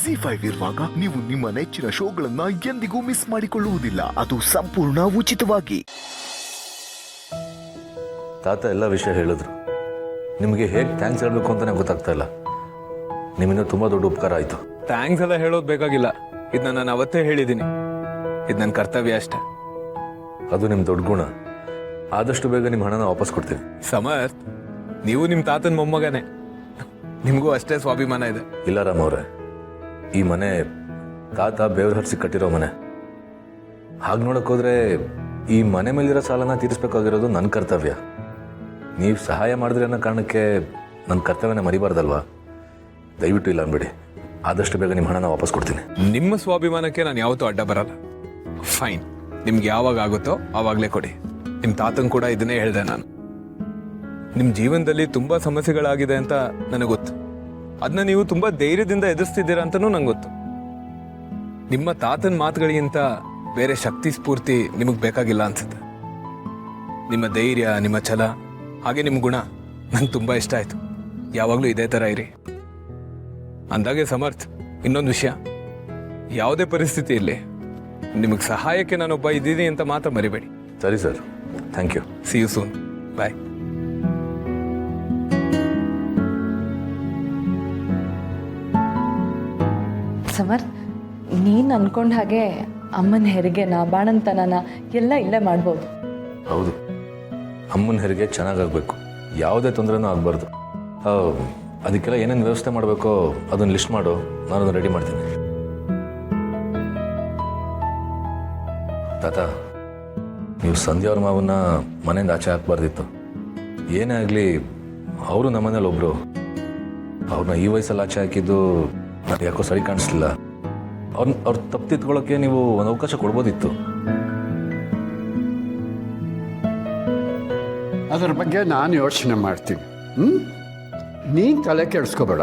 Z5 ಇರುವಾಗ ನೀವು ನಿಮ್ಮ ನೆಚ್ಚಿನ ಶೋಗಳನ್ನ ಎಂದಿಗೂ ಮಿಸ್ ಮಾಡಿಕೊಳ್ಳುವುದಿಲ್ಲ. ಅದು ಸಂಪೂರ್ಣ ಉಚಿತವಾಗಿ. ತಾತ ಎಲ್ಲ ವಿಷಯ ಹೇಳಿದ್ರು. ನಿಮಗೆ ಹೇಗೆ ಥ್ಯಾಂಕ್ಸ್ ಹೇಳಬೇಕು ಅಂತಾನೆ ಗೊತ್ತಾಗ್ತಾ ಇಲ್ಲ. ನಿಮ್ಮಿಂದ ತುಂಬಾ ದೊಡ್ಡ ಉಪಕಾರ ಆಯ್ತು. ಥ್ಯಾಂಕ್ಸ್ ಎಲ್ಲ ಹೇಳೋದು ಬೇಕಾಗಿಲ್ಲ. ಇದನ್ನ ನಾನು ಅವತ್ತೇ ಹೇಳಿದ್ದೀನಿ. ಇದು ನನ್ನ ಕರ್ತವ್ಯ ಅಷ್ಟೇ. ಅದು ನಿಮ್ಮ ದೊಡ್ಡ ಗುಣ. ಆದಷ್ಟು ಬೇಗ ನಿಮ್ಮ ಹಣನ ವಾಪಸ್ ಕೊಡ್ತೀವಿ. ಸಮರ್ಥ್, ನೀವು ನಿಮ್ಮ ತಾತನ ಮೊಮ್ಮಗನೇ. ನಿಮಗೂ ಅಷ್ಟೇ ಸ್ವಾಭಿಮಾನ ಇದೆ. ಇಲ್ಲ ರಾಮ್ ಅವರೇ, ಈ ಮನೆ ತಾತ ಬೇವ್ರ ಹರಿಸಿ ಕಟ್ಟಿರೋ ಮನೆ. ಹಾಗೆ ನೋಡಕ್ ಹೋದ್ರೆ ಈ ಮನೆ ಮೇಲಿರೋ ಸಾಲನ ತೀರಿಸ್ಬೇಕಾಗಿರೋದು ನನ್ನ ಕರ್ತವ್ಯ. ನೀವು ಸಹಾಯ ಮಾಡಿದ್ರೆ ಅನ್ನೋ ಕಾರಣಕ್ಕೆ ನನ್ನ ಕರ್ತವ್ಯನ ಮರಿಬಾರ್ದಲ್ವಾ? ದಯವಿಟ್ಟು ಇಲ್ಲ ಅನ್ಬೇಡಿ. ಆದಷ್ಟು ಬೇಗ ನಿಮ್ಮ ಹಣನ ವಾಪಸ್ ಕೊಡ್ತೀನಿ. ನಿಮ್ಮ ಸ್ವಾಭಿಮಾನಕ್ಕೆ ನಾನು ಯಾವತ್ತೂ ಅಡ್ಡ ಬರಲ್ಲ. ಫೈನ್, ನಿಮ್ಗೆ ಯಾವಾಗ ಆಗುತ್ತೋ ಆವಾಗಲೇ ಕೊಡಿ. ನಿಮ್ಮ ತಾತನ್ ಕೂಡ ಇದನ್ನೇ ಹೇಳಿದೆ ನಾನು. ನಿಮ್ಮ ಜೀವನದಲ್ಲಿ ತುಂಬಾ ಸಮಸ್ಯೆಗಳಾಗಿದೆ ಅಂತ ನನಗೆ ಗೊತ್ತು. ಅದನ್ನ ನೀವು ತುಂಬಾ ಧೈರ್ಯದಿಂದ ಎದುರಿಸ್ತಿದ್ದೀರಾ ಅಂತನೂ ನಂಗೆ ಗೊತ್ತು. ನಿಮ್ಮ ತಾತನ ಮಾತುಗಳಿಗಿಂತ ಬೇರೆ ಶಕ್ತಿ ಸ್ಫೂರ್ತಿ ನಿಮಗೆ ಬೇಕಾಗಿಲ್ಲ ಅನ್ಸುತ್ತೆ. ನಿಮ್ಮ ಧೈರ್ಯ, ನಿಮ್ಮ ಛಲ, ಹಾಗೆ ನಿಮ್ಮ ಗುಣ ನಂಗೆ ತುಂಬಾ ಇಷ್ಟ ಆಯ್ತು. ಯಾವಾಗಲೂ ಇದೇ ಥರ ಇರಿ. ಅಂದಾಗೆ ಸಮರ್ಥ್, ಇನ್ನೊಂದು ವಿಷಯ, ಯಾವುದೇ ಪರಿಸ್ಥಿತಿ ಇರಲಿ ನಿಮಗೆ ಸಹಾಯಕ್ಕೆ ನಾನೊಬ್ಬ ಇದ್ದೀನಿ ಅಂತ ಮಾತ್ರ ಮರಿಬೇಡಿ. ಸರಿ sir, thank you. See you soon. Bye. Samarth, ನೀನು ಅನ್ಕೊಂಡ ಹಾಗೆ ಅಮ್ಮನ ಹೆರಿಗೆನ ಬಾಣಂತನನ ಎಲ್ಲ ಇಲ್ಲೇ ಮಾಡ್ಬೋದು. ಹೌದು, ಅಮ್ಮನ ಹೆರಿಗೆ ಚೆನ್ನಾಗಾಗಬೇಕು. ಯಾವುದೇ ತೊಂದರೆನೂ ಆಗಬಾರ್ದು. ಅದಕ್ಕೆಲ್ಲ ಏನೇನು ವ್ಯವಸ್ಥೆ ಮಾಡಬೇಕೋ ಅದನ್ನು ಲಿಸ್ಟ್ ಮಾಡು, ನಾನು ರೆಡಿ ಮಾಡ್ತೀನಿ. ತಾತ, ನೀವು ಸಂಧ್ಯಾ ಅವ್ರ ಮಾವನ್ನ ಮನೆಯಿಂದ ಆಚೆ ಹಾಕ್ಬಾರ್ದಿತ್ತು. ಏನೇ ಆಗಲಿ ಅವರು ನಮ್ಮನೇಲಿ ಒಬ್ಬರು. ಅವ್ರನ್ನ ಈ ವಯಸ್ಸಲ್ಲಿ ಆಚೆ ಹಾಕಿದ್ದು ನನಗೆ ಯಾಕೋ ಸರಿ ಕಾಣಿಸ್ಲಿಲ್ಲ. ಅವ್ರ ತಪ್ಪು ತಿದ್ಕೊಳ್ಳೋಕ್ಕೆ ನೀವು ಒಂದು ಅವಕಾಶ ಕೊಡ್ಬೋದಿತ್ತು. ಅದರ ಬಗ್ಗೆ ನಾನು ಯೋಚನೆ ಮಾಡ್ತೀನಿ. ನೀನು ತಲೆ ಕೆಡಿಸ್ಕೋಬೇಡ.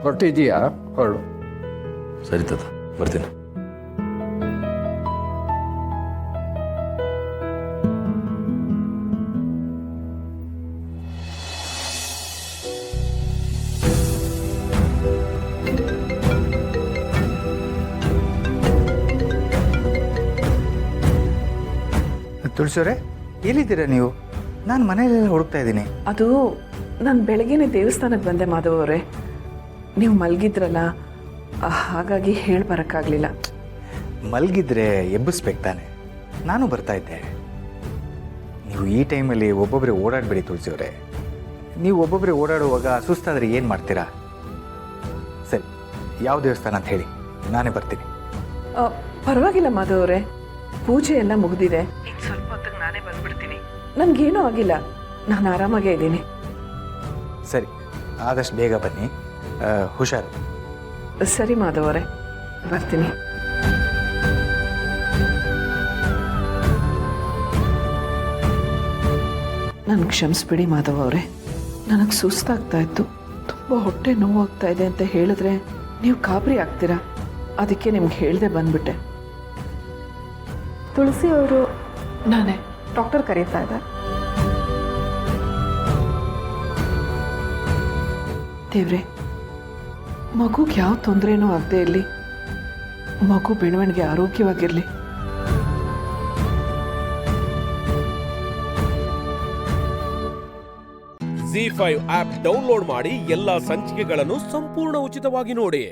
ಹೊರಟಿದೀಯಾ? ಹೊರಡು. ಸರಿ ತಾತ, ಬರ್ತೀನಿ. ತುಳಸಿಯವರೇ, ಎಲ್ಲಿದ್ದೀರಾ ನೀವು? ನಾನು ಮನೆಯಲ್ಲೆಲ್ಲ ಹುಡುಕ್ತಾ ಇದ್ದೀನಿ. ಅದು ನಾನು ಬೆಳಗ್ಗೆನೇ ದೇವಸ್ಥಾನಕ್ಕೆ ಬಂದೆ ಮಾಧವ್ ಅವರೇ. ನೀವು ಮಲಗಿದ್ರಲ್ಲ, ಹಾಗಾಗಿ ಹೇಳಿ ಬರೋಕ್ಕಾಗಲಿಲ್ಲ. ಮಲಗಿದ್ರೆ ಎಬ್ಬಿಸ್ಬೇಕು ತಾನೆ, ನಾನು ಬರ್ತಾ ಇದ್ದೆ. ನೀವು ಈ ಟೈಮಲ್ಲಿ ಒಬ್ಬೊಬ್ಬರೇ ಓಡಾಡಬೇಡಿ ತುಳಸಿಯವರೇ. ನೀವು ಒಬ್ಬೊಬ್ಬರೇ ಓಡಾಡುವಾಗ ಸುಸ್ತಾದರೆ ಏನು ಮಾಡ್ತೀರಾ? ಸರಿ, ಯಾವ ದೇವಸ್ಥಾನ ಅಂತ ಹೇಳಿ, ನಾನೇ ಬರ್ತೀನಿ. ಪರವಾಗಿಲ್ಲ ಮಾಧವ್ ಅವರೇ, ಪೂಜೆ ಎಲ್ಲ ಮುಗಿದಿದೆ. ಇನ್ನು ಸ್ವಲ್ಪ ಹೊತ್ತಿಗೆ ನಾನೇ ಬಂದ್ಬಿಡ್ತೀನಿ. ನನಗೇನೂ ಆಗಿಲ್ಲ, ನಾನು ಆರಾಮಾಗೇ ಇದ್ದೀನಿ. ಸರಿ, ಆದಷ್ಟು ಬೇಗ ಬನ್ನಿ. ಹುಷಾರು. ಸರಿ ಮಾಧವ್ ಅವರೇ, ಬರ್ತೀನಿ. ನನಗೆ ಕ್ಷಮಿಸ್ಬಿಡಿ ಮಾಧವ್ ಅವರೇ. ನನಗೆ ಸುಸ್ತಾಗ್ತಾ ಇತ್ತು, ತುಂಬ ಹೊಟ್ಟೆ ನೋವಾಗ್ತಾ ಇದೆ ಅಂತ ಹೇಳಿದ್ರೆ ನೀವು ಗಾಬರಿ ಆಗ್ತೀರಾ. ಅದಕ್ಕೆ ನಿಮ್ಗೆ ಹೇಳ್ದೆ ಬಂದ್ಬಿಟ್ಟೆ. ತುಳಸಿ ಅವರು ನಾನೇ ಡಾಕ್ಟರ್ ಕರೀತಾ ಇದ್ದಾರೆ. ದೇವ್ರೆ, ಮಗುಗೆ ಯಾವ ತೊಂದರೆನೂ ಆಗದೆ ಇರಲಿ. ಮಗು ಬೆಳವಣಿಗೆ ಆರೋಗ್ಯವಾಗಿರಲಿ. Z5 ಆಪ್ ಡೌನ್ಲೋಡ್ ಮಾಡಿ ಎಲ್ಲಾ ಸಂಚಿಕೆಗಳನ್ನು ಸಂಪೂರ್ಣ ಉಚಿತವಾಗಿ ನೋಡಿ.